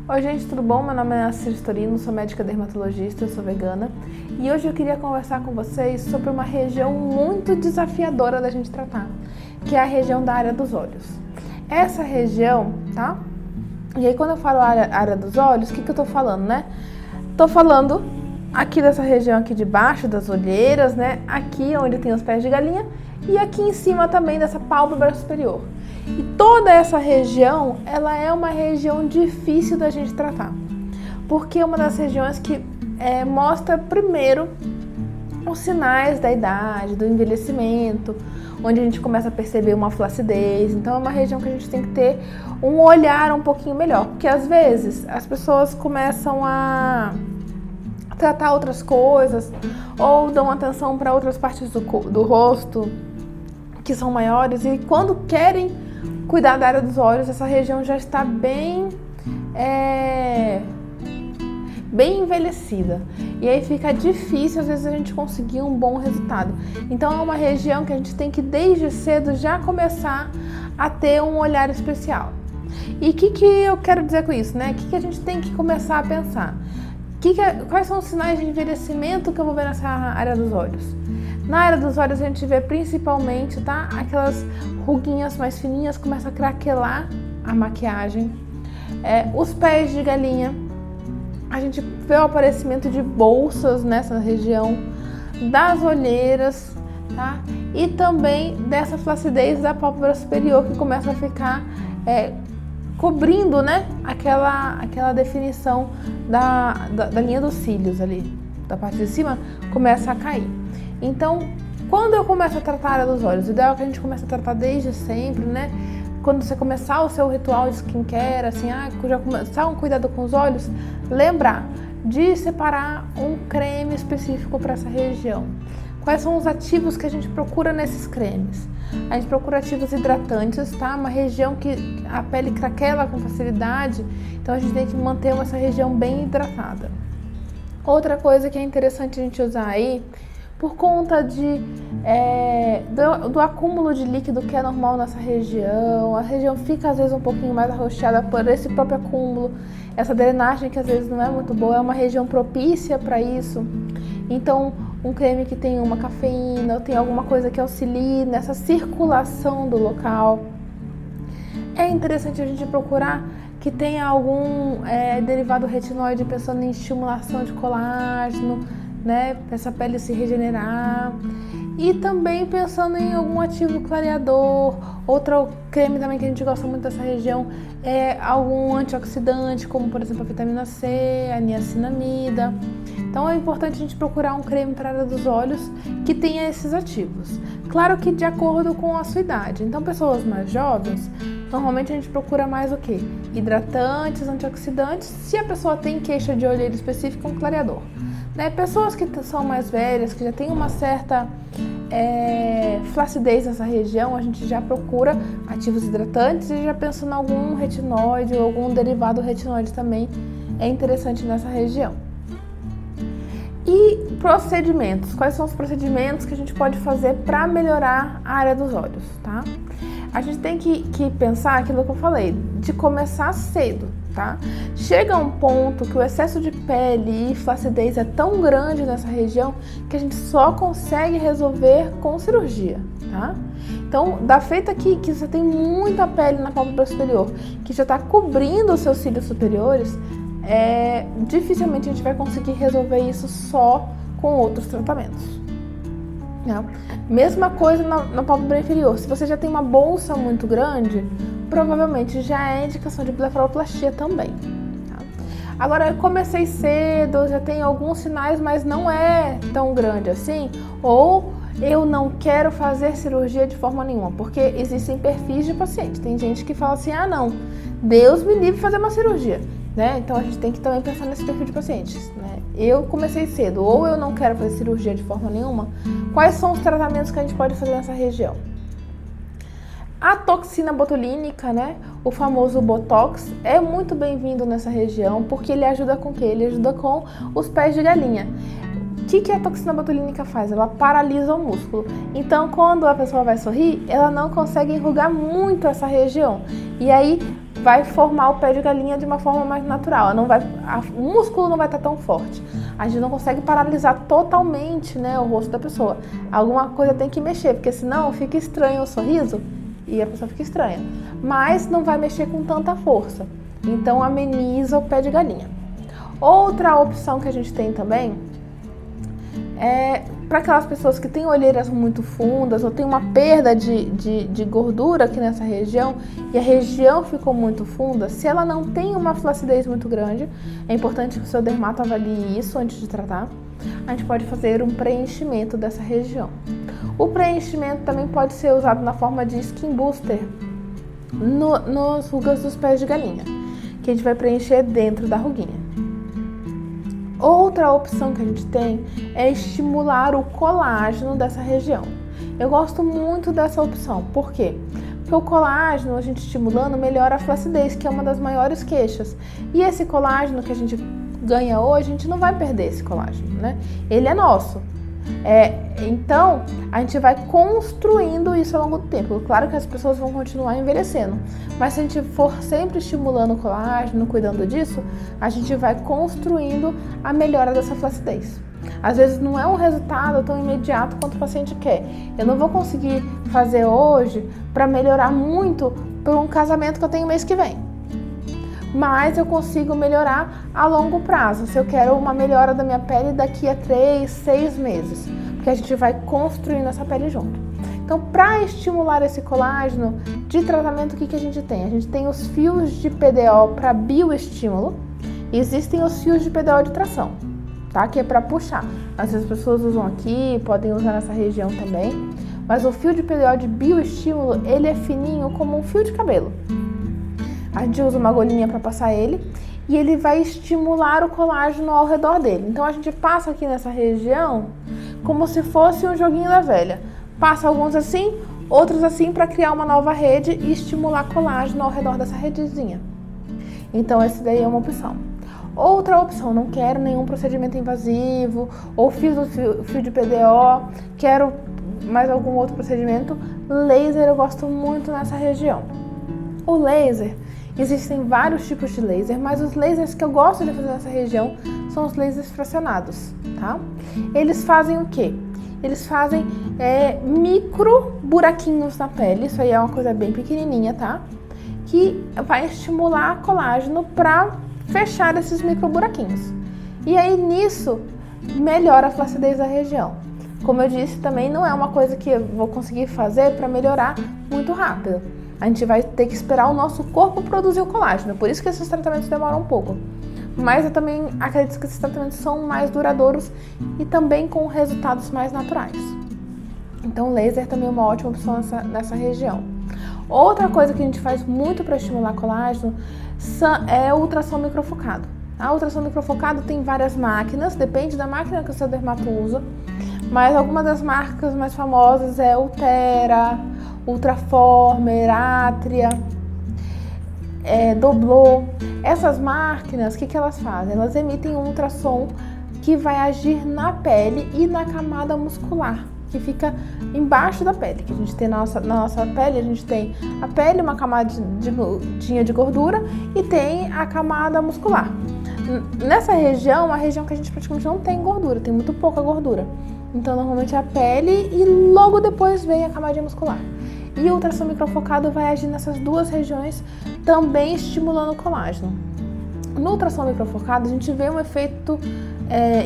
Oi gente, tudo bom? Meu nome é Assis Torino, sou médica dermatologista, sou vegana e hoje eu queria conversar com vocês sobre uma região muito desafiadora da gente tratar, que é a região da área dos olhos. Essa região, tá? E aí quando eu falo área dos olhos, o que eu tô falando, né? Tô falando aqui dessa região aqui de baixo, das olheiras, né? Aqui onde tem os pés de galinha e aqui em cima também dessa pálpebra superior. E toda essa região, ela é uma região difícil da gente tratar, porque é uma das regiões que mostra primeiro os sinais da idade, do envelhecimento, onde a gente começa a perceber uma flacidez. Então é uma região que a gente tem que ter um olhar um pouquinho melhor, porque às vezes as pessoas começam a tratar outras coisas ou dão atenção para outras partes do rosto que são maiores e quando querem cuidar da área dos olhos, essa região já está bem envelhecida. E aí fica difícil, às vezes, a gente conseguir um bom resultado. Então é uma região que a gente tem que, desde cedo, já começar a ter um olhar especial. E o que eu quero dizer com isso, né? O que a gente tem que começar a pensar? Quais são os sinais de envelhecimento que eu vou ver nessa área dos olhos? Na área dos olhos a gente vê principalmente, tá? Aquelas ruguinhas mais fininhas, começa a craquelar a maquiagem. Os pés de galinha, a gente vê o aparecimento de bolsas nessa região, das olheiras, tá? E também dessa flacidez da pálpebra superior que começa a ficar cobrindo, né? Aquela definição da linha dos cílios ali, da parte de cima, começa a cair. Então, quando eu começo a tratar a área dos olhos, o ideal é que a gente comece a tratar desde sempre, né? Quando você começar o seu ritual de skincare, assim, já começar um cuidado com os olhos, lembrar de separar um creme específico para essa região. Quais são os ativos que a gente procura nesses cremes? A gente procura ativos hidratantes, tá? Uma região que a pele craquela com facilidade, então a gente tem que manter essa região bem hidratada. Outra coisa que é interessante a gente usar aí, por conta do acúmulo de líquido que é normal nessa região, a região fica às vezes um pouquinho mais arroxeada por esse próprio acúmulo, essa drenagem que às vezes não é muito boa, é uma região propícia para isso. Então, um creme que tem uma cafeína ou tem alguma coisa que auxilie nessa circulação do local. É interessante a gente procurar que tenha algum derivado retinoide, pensando em estimulação de colágeno, né, para essa pele se regenerar, e também pensando em algum ativo clareador. Outro creme também que a gente gosta muito dessa região é algum antioxidante, como por exemplo a vitamina C, a niacinamida. Então é importante a gente procurar um creme para a área dos olhos que tenha esses ativos. Claro que de acordo com a sua idade. Então pessoas mais jovens, normalmente a gente procura mais o quê? Hidratantes, antioxidantes. Se a pessoa tem queixa de olheira específica, um clareador. Né? Pessoas que são mais velhas, que já tem uma certa flacidez nessa região, a gente já procura ativos hidratantes e já pensa em algum retinoide ou algum derivado retinoide também é interessante nessa região. E procedimentos, quais são os procedimentos que a gente pode fazer para melhorar a área dos olhos, tá? A gente tem que pensar aquilo que eu falei, de começar cedo, tá? Chega um ponto que o excesso de pele e flacidez é tão grande nessa região que a gente só consegue resolver com cirurgia, tá? Então, da feita que você tem muita pele na pálpebra superior, que já está cobrindo os seus cílios superiores, dificilmente a gente vai conseguir resolver isso só com outros tratamentos. Não. Mesma coisa na pálpebra inferior. Se você já tem uma bolsa muito grande, provavelmente já é indicação de blefaroplastia também. Tá? Agora, eu comecei cedo, já tenho alguns sinais, mas não é tão grande assim, ou eu não quero fazer cirurgia de forma nenhuma, porque existem perfis de paciente. Tem gente que fala assim, não, Deus me livre de fazer uma cirurgia. Né? Então a gente tem que também pensar nesse perfil de pacientes. Né? Eu comecei cedo, ou eu não quero fazer cirurgia de forma nenhuma. Quais são os tratamentos que a gente pode fazer nessa região? A toxina botulínica, né? O famoso Botox, é muito bem-vindo nessa região, porque ele ajuda com o quê? Ele ajuda com os pés de galinha. O que a toxina botulínica faz? Ela paralisa o músculo. Então, quando a pessoa vai sorrir, ela não consegue enrugar muito essa região. E aí vai formar o pé de galinha de uma forma mais natural. O músculo não vai estar tão forte. A gente não consegue paralisar totalmente, né, o rosto da pessoa. Alguma coisa tem que mexer, porque senão fica estranho o sorriso e a pessoa fica estranha. Mas não vai mexer com tanta força. Então ameniza o pé de galinha. Outra opção que a gente tem também é para aquelas pessoas que têm olheiras muito fundas ou tem uma perda de gordura aqui nessa região e a região ficou muito funda. Se ela não tem uma flacidez muito grande, é importante que o seu dermato avalie isso antes de tratar. A gente pode fazer um preenchimento dessa região. O preenchimento também pode ser usado na forma de skin booster nos rugas dos pés de galinha, que a gente vai preencher dentro da ruguinha. Outra opção que a gente tem é estimular o colágeno dessa região. Eu gosto muito dessa opção. Por quê? Porque o colágeno, a gente estimulando, melhora a flacidez, que é uma das maiores queixas. E esse colágeno que a gente ganha hoje, a gente não vai perder esse colágeno, né? Ele é nosso. Então, a gente vai construindo isso ao longo do tempo. Claro que as pessoas vão continuar envelhecendo, mas se a gente for sempre estimulando o colágeno, cuidando disso, a gente vai construindo a melhora dessa flacidez. Às vezes não é um resultado tão imediato quanto o paciente quer. Eu não vou conseguir fazer hoje para melhorar muito por um casamento que eu tenho mês que vem. Mas eu consigo melhorar a longo prazo, se eu quero uma melhora da minha pele daqui a 3, 6 meses, porque a gente vai construindo essa pele junto. Então, para estimular esse colágeno de tratamento, o que a gente tem? A gente tem os fios de PDO para bioestímulo e existem os fios de PDO de tração, tá? Que é para puxar. Às vezes as pessoas usam aqui, podem usar nessa região também, mas o fio de PDO de bioestímulo, ele é fininho como um fio de cabelo. A gente usa uma agulhinha para passar ele e ele vai estimular o colágeno ao redor dele. Então a gente passa aqui nessa região como se fosse um joguinho da velha. Passa alguns assim, outros assim para criar uma nova rede e estimular colágeno ao redor dessa redezinha. Então esse daí é uma opção. Outra opção, não quero nenhum procedimento invasivo ou fiz o fio de PDO, quero mais algum outro procedimento, laser eu gosto muito nessa região. O laser, existem vários tipos de laser, mas os lasers que eu gosto de fazer nessa região são os lasers fracionados, tá? Eles fazem o quê? Eles fazem micro buraquinhos na pele, isso aí é uma coisa bem pequenininha, tá? Que vai estimular colágeno para fechar esses micro buraquinhos. E aí nisso melhora a flacidez da região. Como eu disse, também não é uma coisa que eu vou conseguir fazer para melhorar muito rápido. A gente vai ter que esperar o nosso corpo produzir o colágeno, por isso que esses tratamentos demoram um pouco. Mas eu também acredito que esses tratamentos são mais duradouros e também com resultados mais naturais. Então laser também é uma ótima opção nessa região. Outra coisa que a gente faz muito para estimular colágeno é o ultrassom microfocado. A ultrassom microfocado tem várias máquinas, depende da máquina que o seu dermato usa, mas algumas das marcas mais famosas é Ultera, Ultraformer, Atria, Doblô. Essas máquinas, o que elas fazem? Elas emitem um ultrassom que vai agir na pele e na camada muscular, que fica embaixo da pele, que a gente tem na nossa pele, a gente tem a pele, uma camadinha de gordura e tem a camada muscular. Nessa região, uma região que a gente praticamente não tem gordura, tem muito pouca gordura. Então, normalmente é a pele e logo depois vem a camadinha muscular. E o ultrassom microfocado vai agir nessas duas regiões, também estimulando o colágeno. No ultrassom microfocado, a gente vê um efeito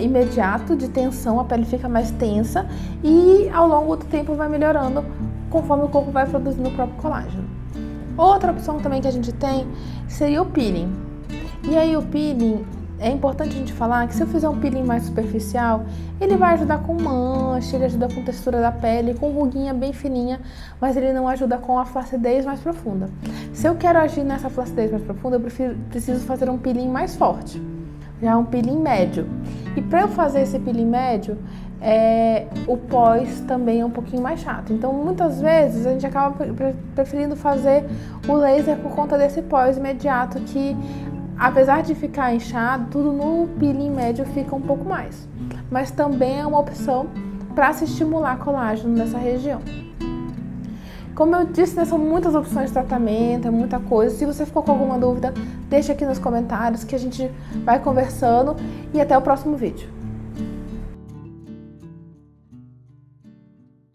imediato de tensão, a pele fica mais tensa e ao longo do tempo vai melhorando conforme o corpo vai produzindo o próprio colágeno. Outra opção também que a gente tem seria o peeling. E aí o peeling, é importante a gente falar que se eu fizer um peeling mais superficial, ele vai ajudar com mancha, ele ajuda com textura da pele, com ruguinha bem fininha, mas ele não ajuda com a flacidez mais profunda. Se eu quero agir nessa flacidez mais profunda, eu preciso fazer um peeling mais forte, já um peeling médio. E para eu fazer esse peeling médio, o pós também é um pouquinho mais chato. Então, muitas vezes, a gente acaba preferindo fazer o laser por conta desse pós imediato que, apesar de ficar inchado, tudo no peeling médio fica um pouco mais. Mas também é uma opção para se estimular colágeno nessa região. Como eu disse, né, são muitas opções de tratamento, é muita coisa. Se você ficou com alguma dúvida, deixa aqui nos comentários que a gente vai conversando e até o próximo vídeo.